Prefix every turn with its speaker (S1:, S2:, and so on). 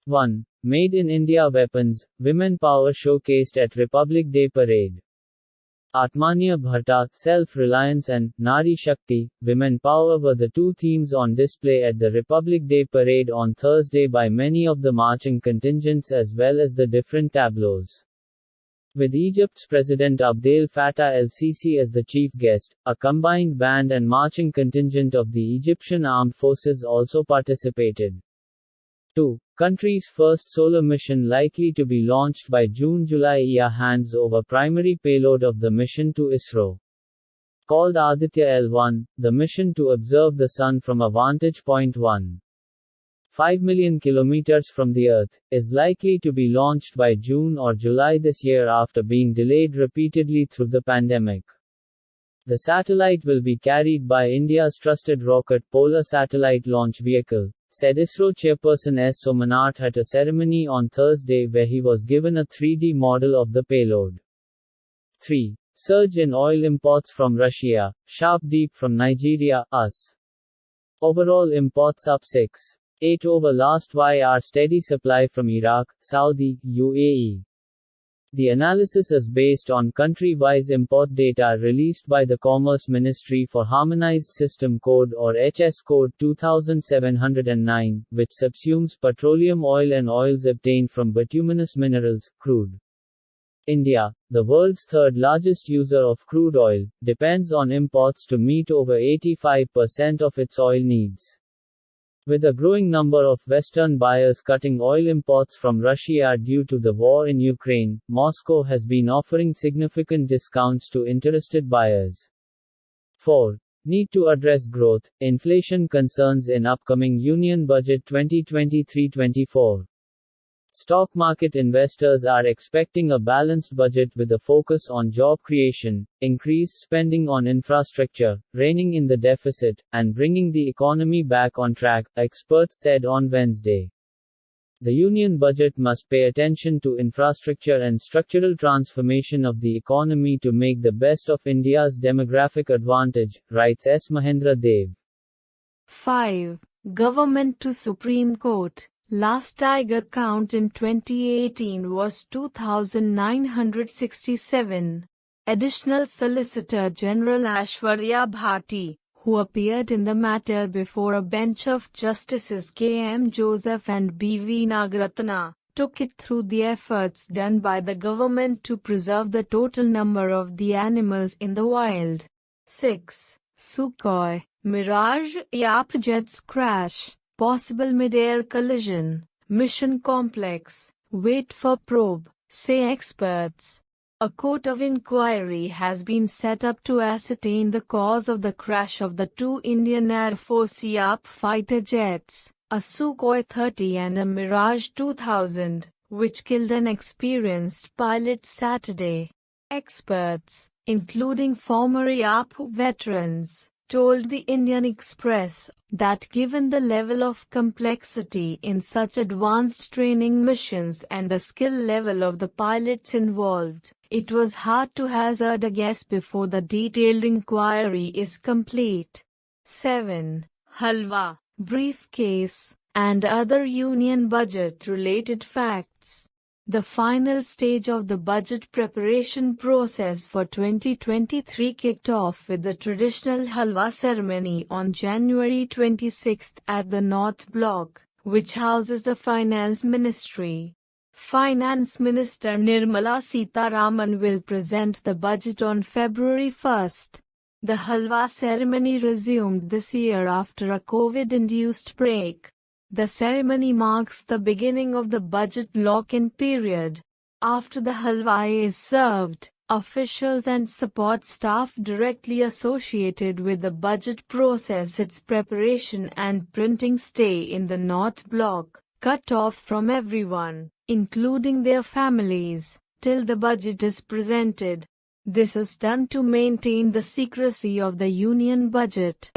S1: 1. Made in India weapons, women power showcased at Republic Day Parade. Atmanya Bharta, self-reliance and Nari Shakti, women power were the two themes on display at the Republic Day Parade on Thursday by many of the marching contingents as well as the different tableaus. With Egypt's President Abdel Fattah el-Sisi as the chief guest, a combined band and marching contingent of the Egyptian Armed Forces also participated. 2. Country's first solar mission likely to be launched by June-July. IA hands over primary payload of the mission to Isro. Called Aditya L1, the mission to observe the Sun from a vantage point 1.5 million kilometers from the Earth, is likely to be launched by June or July this year after being delayed repeatedly through the pandemic. The satellite will be carried by India's trusted rocket Polar Satellite Launch Vehicle, said ISRO chairperson S. Somanath at a ceremony on Thursday where he was given a 3D model of the payload. 3. Surge in oil imports from Russia, sharp dip from Nigeria, US. Overall imports up 6.8 over last year, steady supply from Iraq, Saudi, UAE. The analysis is based on country-wise import data released by the Commerce Ministry for Harmonized System Code or HS Code 2709, which subsumes petroleum oil and oils obtained from bituminous minerals, crude. India, the world's third largest user of crude oil, depends on imports to meet over 85% of its oil needs. With a growing number of Western buyers cutting oil imports from Russia due to the war in Ukraine, Moscow has been offering significant discounts to interested buyers. 4. Need to address growth, inflation concerns in upcoming Union Budget 2023-24. Stock market investors are expecting a balanced budget with a focus on job creation, increased spending on infrastructure, reining in the deficit, and bringing the economy back on track, experts said on Wednesday. The Union Budget must pay attention to infrastructure and structural transformation of the economy to make the best of India's demographic advantage, writes S. Mahendra Dev.
S2: 5. Government to Supreme Court. Last tiger count in 2018 was 2,967. Additional Solicitor General Aishwarya Bhati, who appeared in the matter before a bench of Justices K. M. Joseph and B. V. Nagaratna, took it through the efforts done by the government to preserve the total number of the animals in the wild. 6. Sukhoi, Mirage Yap jets crash. Possible mid-air collision. Mission complex. Wait for probe, say experts. A court of inquiry has been set up to ascertain the cause of the crash of the two Indian Air Force Yap fighter jets, a Sukhoi 30 and a Mirage 2000, which killed an experienced pilot Saturday. Experts, including former Yap veterans, told the Indian Express that given the level of complexity in such advanced training missions and the skill level of the pilots involved, it was hard to hazard a guess before the detailed inquiry is complete. 7. Halwa, briefcase, and other union budget-related facts. The final stage of the budget preparation process for 2023 kicked off with the traditional Halwa ceremony on January 26 at the North Block, which houses the Finance Ministry. Finance Minister Nirmala Sitharaman will present the budget on February 1. The Halwa ceremony resumed this year after a COVID-induced break. The ceremony marks the beginning of the budget lock-in period. After the halwa is served, officials and support staff directly associated with the budget process its preparation and printing stay in the North Block, cut off from everyone, including their families, till the budget is presented. This is done to maintain the secrecy of the union budget.